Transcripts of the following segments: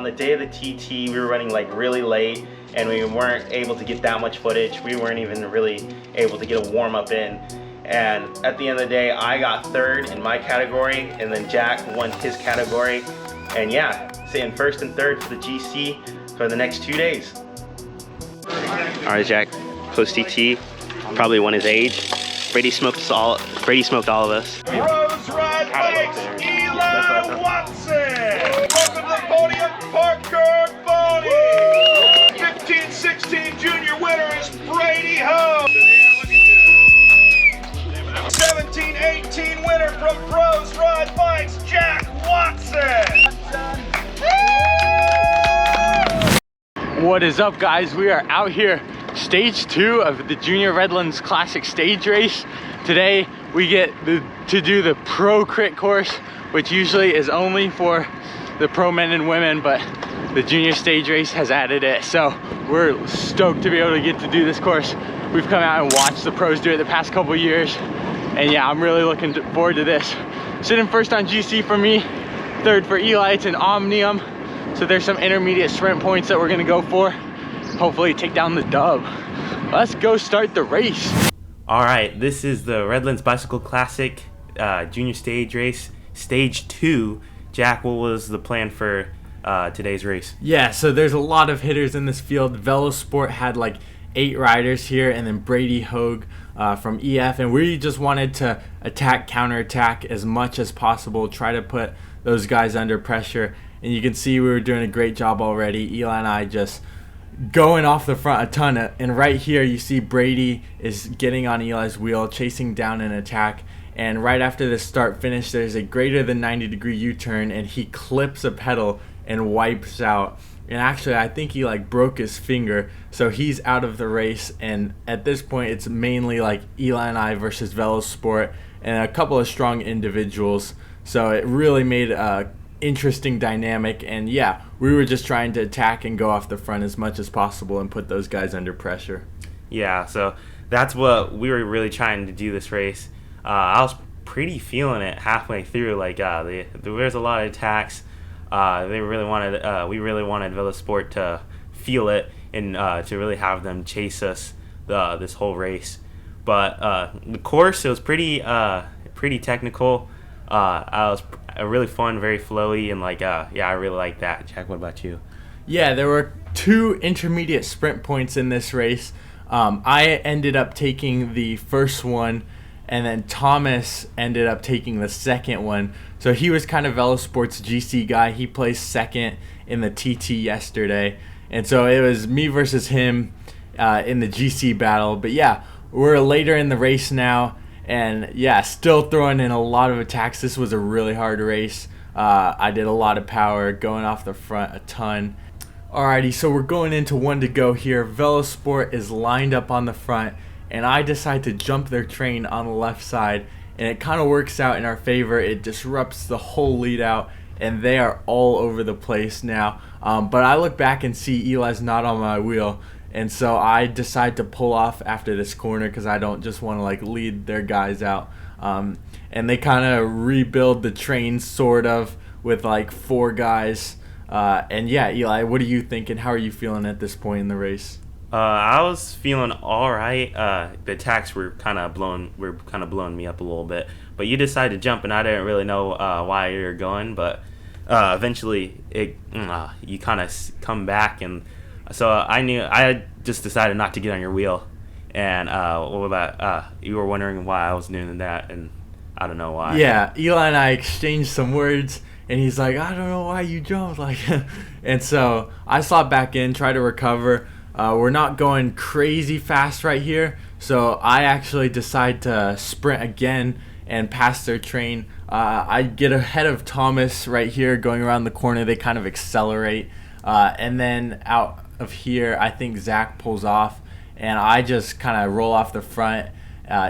on the day of the TT, we were running like really late and we weren't able to get that much footage. We weren't even really able to get a warm up in. And at the end of the day, I got third in my category, and then Jack won his category. And yeah, sitting first and third for the GC for the next 2 days. All right, Jack, post TT, probably won his age. Brady smoked all of us. Rose Ride Bikes, Eli Watson. Welcome to the podium, Parker Boney. 15-16 junior winner is Brady Ho. 17-18 winner from Rose Ride Bikes, Jack Watson. What is up, guys? We are out here, stage 2 of the Junior Redlands Classic stage race. Today we get to do the pro crit course, which usually is only for the pro men and women, but the junior stage race has added it. So we're stoked to be able to get to do this course. We've come out and watched the pros do it the past couple years. And yeah, I'm really looking forward to this. Sitting first on GC for me, third for Eli. It's an Omnium. So there's some intermediate sprint points that we're gonna go for. Hopefully take down the dub. Let's go start the race. All right, this is the Redlands Bicycle Classic junior stage race, stage 2. Jack, what was the plan for today's race? Yeah, so there's a lot of hitters in this field. Velosport had like 8 riders here, and then Brady Hogue from EF, and we just wanted to attack, counterattack as much as possible, try to put those guys under pressure. And you can see we were doing a great job already. Eli and I just going off the front a ton. And right here you see Brady is getting on Eli's wheel, chasing down an attack. And right after the start finish, there's a greater than 90-degree U-turn, and he clips a pedal and wipes out. And actually, I think he like broke his finger, so he's out of the race. And at this point, it's mainly like Eli and I versus Velosport and a couple of strong individuals. So it really made a interesting dynamic. And yeah, we were just trying to attack and go off the front as much as possible and put those guys under pressure. Yeah, so that's what we were really trying to do this race. I was pretty feeling it halfway through. Like there was a lot of attacks. We really wanted Velosport to feel it and to really have them chase us this whole race. But the course, it was pretty technical. I was really fun, very flowy, and yeah, I really like that. Jack, what about you? Yeah, there were 2 intermediate sprint points in this race. I ended up taking the first one, and then Thomas ended up taking the second one. So he was kind of Velosport's GC guy. He placed second in the TT yesterday. And so it was me versus him in the GC battle. But yeah, we're later in the race now. And yeah, still throwing in a lot of attacks. This was a really hard race. I did a lot of power, going off the front a ton. Alrighty, so we're going into 1 to go here. Velosport is lined up on the front, and I decide to jump their train on the left side, and it kind of works out in our favor. It disrupts the whole lead out, and they are all over the place now. But I look back and see Eli's not on my wheel, and so I decide to pull off after this corner because I don't just want to like lead their guys out. And they kind of rebuild the train sort of with like 4 guys. And yeah, Eli, what are you thinking? How are you feeling at this point in the race? I was feeling all right. The attacks were kind of blowing me up a little bit. But you decided to jump, and I didn't really know why you were going. But eventually, you kind of come back, and so I just decided not to get on your wheel. And what about you were wondering why I was doing that, and I don't know why. Yeah, Eli and I exchanged some words, and he's like, I don't know why you jumped, and so I slot back in, try to recover. We're not going crazy fast right here, so I actually decide to sprint again and pass their train. I get ahead of Thomas right here, going around the corner. They kind of accelerate, and then out of here, I think Zach pulls off, and I just kind of roll off the front.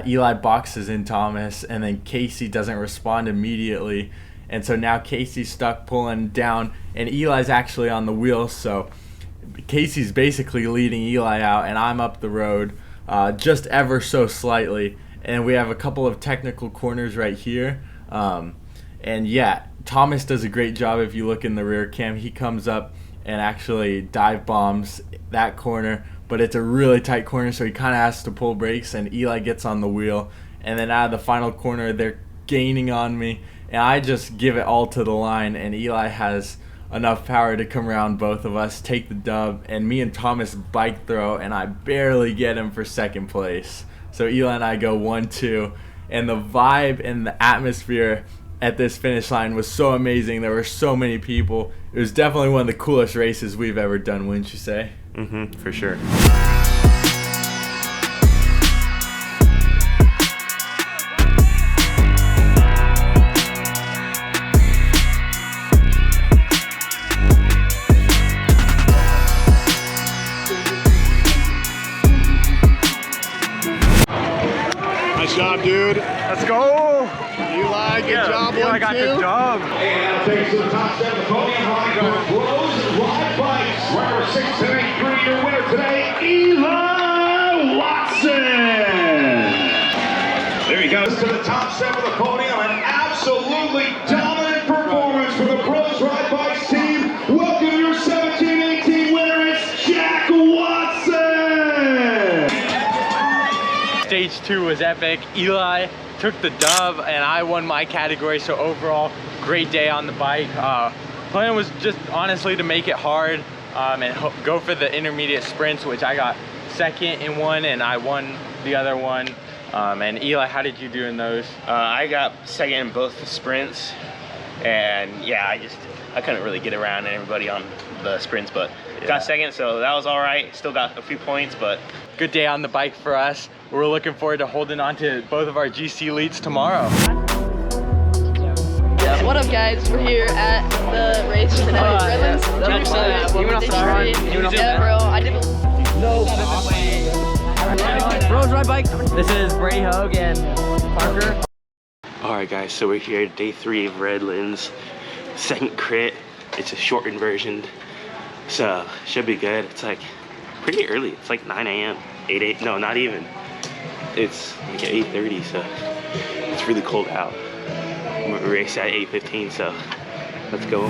Eli boxes in Thomas, and then Casey doesn't respond immediately, and so now Casey's stuck pulling down, and Eli's actually on the wheel, so Casey's basically leading Eli out, and I'm up the road just ever so slightly. And we have a couple of technical corners right here. And yeah, Thomas does a great job. If you look in the rear cam, he comes up and actually dive bombs that corner, but it's a really tight corner, so he kind of has to pull brakes, and Eli gets on the wheel, and then out of the final corner they're gaining on me, and I just give it all to the line, and Eli has enough power to come around both of us, take the dub, and me and Thomas bike throw, and I barely get him for second place. So Eli and I go 1-2, and the vibe and the atmosphere at this finish line was so amazing. There were so many people. It was definitely one of the coolest races we've ever done, wouldn't you say? For sure. Nice job, dude. Let's go. Eli, good job. Eli got the job. And takes to the top step of the podium, riding for Bros and Ride Bikes. Runner 6 and 8, three-year winner today, Eli Watson. There he goes to the top step of the podium. An absolutely dominant performance for the Bros Ride Bikes team. Welcome your 17-18 winner, it's Jack Watson. Stage 2 was epic. Eli took the dub and I won my category, so overall great day on the bike. Plan was just honestly to make it hard and go for the intermediate sprints, which I got second in one and I won the other one. And Eli, how did you do in those? I got second in both the sprints, and yeah, I couldn't really get around everybody on the sprints, but got second, so that was all right. Still got a few points, but Good day on the bike for us. We're looking forward to holding on to both of our GC leads tomorrow. Yeah, what up guys? We're here at the race today. Redlands TT. You went off the front. Yeah, bro. I did. Bros Ride Bike. This is Brady Hogue and Parker. Alright guys, so we're here at day 3 of Redlands. Second crit. It's a shortened version. So should be good. It's like pretty early. It's like 9 a.m. 8, no, not even. It's like 8:30, so it's really cold out. We race at 8:15, so let's go.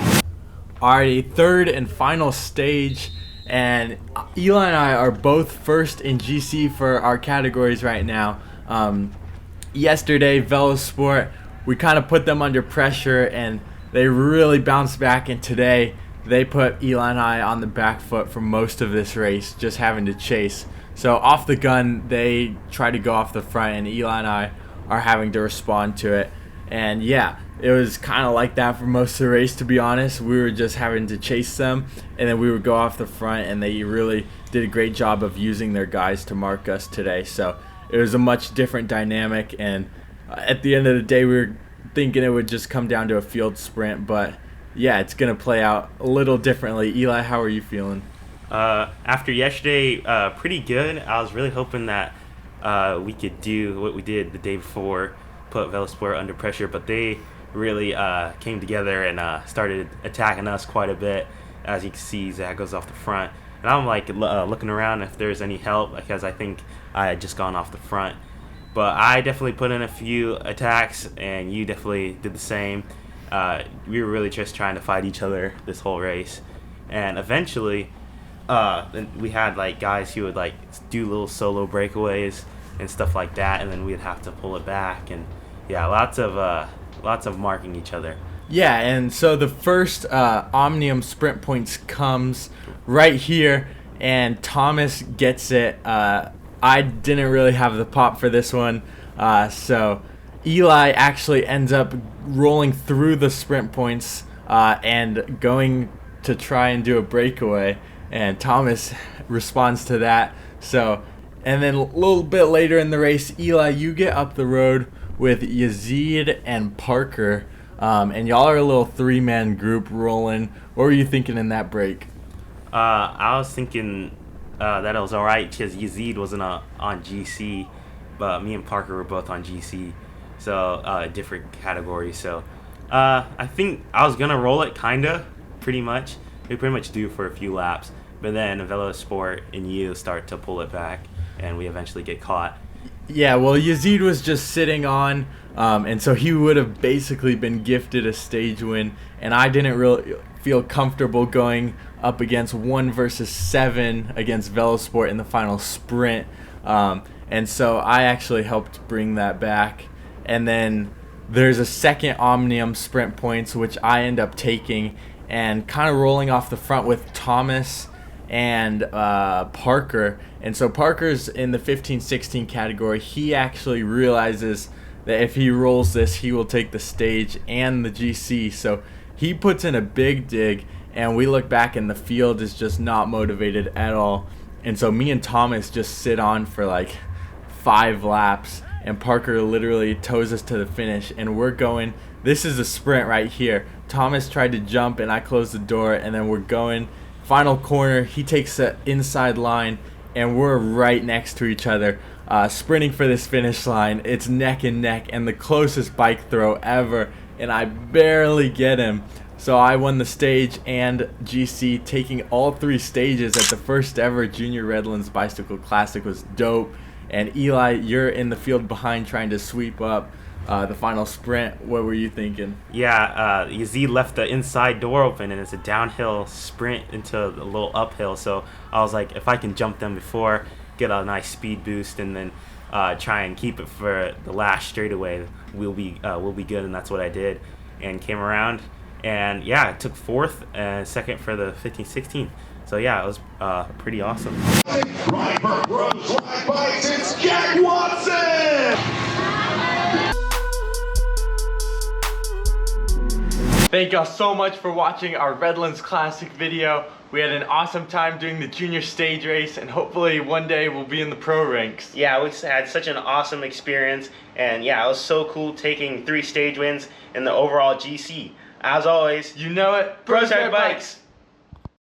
Alrighty, third and final stage, and Eli and I are both first in GC for our categories right now. Yesterday, Velosport, we kind of put them under pressure and they really bounced back, and today they put Eli and I on the back foot for most of this race, just having to chase. So off the gun, they try to go off the front, and Eli and I are having to respond to it. And yeah, it was kind of like that for most of the race, to be honest. We were just having to chase them, and then we would go off the front, and they really did a great job of using their guys to mark us today. So it was a much different dynamic, and at the end of the day, we were thinking it would just come down to a field sprint, but yeah, it's going to play out a little differently. Eli, how are you feeling? After yesterday, pretty good. I was really hoping that we could do what we did the day before, put Velosport under pressure, but they really came together and started attacking us quite a bit. As you can see, Zach goes off the front, and I'm like looking around if there's any help, because I think I had just gone off the front. But I definitely put in a few attacks, and you definitely did the same. We were really just trying to fight each other this whole race, and eventually we had like guys who would like do little solo breakaways and stuff like that, and then we'd have to pull it back, and yeah, lots of marking each other. Yeah, and so the first Omnium sprint points comes right here, and Thomas gets it. I didn't really have the pop for this one, so Eli actually ends up rolling through the sprint points and going to try and do a breakaway, and Thomas responds to that. So, and then a little bit later in the race, Eli, you get up the road with Yazid and Parker, and y'all are a little 3-man group rolling. What were you thinking in that break? I was thinking that it was alright because Yazid wasn't on GC, but me and Parker were both on GC, so different categories. So I think I was gonna roll it, pretty much. We pretty much do for a few laps, but then Velosport and you start to pull it back, and we eventually get caught. Yeah, well, Yazid was just sitting on, and so he would have basically been gifted a stage win, and I didn't really feel comfortable going up against 1 versus 7 against Velosport in the final sprint. And so I actually helped bring that back. And then there's a second Omnium sprint points, which I end up taking and kind of rolling off the front with Thomas and Parker. And so Parker's in the 15-16 category. He actually realizes that if he rolls this, he will take the stage and the GC. So he puts in a big dig, and we look back and the field is just not motivated at all. And so me and Thomas just sit on for like 5 laps, and Parker literally tows us to the finish, and we're going. This is a sprint right here. Thomas tried to jump and I closed the door, and then we're going final corner. He takes the inside line and we're right next to each other, sprinting for this finish line. It's neck and neck and the closest bike throw ever, and I barely get him. So I won the stage and GC, taking all 3 stages at the first ever Junior Redlands Bicycle Classic. Was dope. And Eli, you're in the field behind trying to sweep up the final sprint. What were you thinking? Yeah, Z left the inside door open, and it's a downhill sprint into a little uphill. So I was like, if I can jump them before, get a nice speed boost, and then try and keep it for the last straightaway, we'll be good. And that's what I did, and came around, and yeah, I took 4th and 2nd for the 15-16. So yeah, it was pretty awesome. Ryan Rose Ride Bikes, it's Jack Watson! Thank y'all so much for watching our Redlands Classic video. We had an awesome time doing the junior stage race, and hopefully one day we'll be in the pro ranks. Yeah, we had such an awesome experience, and yeah, it was so cool taking 3 stage wins in the overall GC. As always, You know it, Pro Tech Bikes!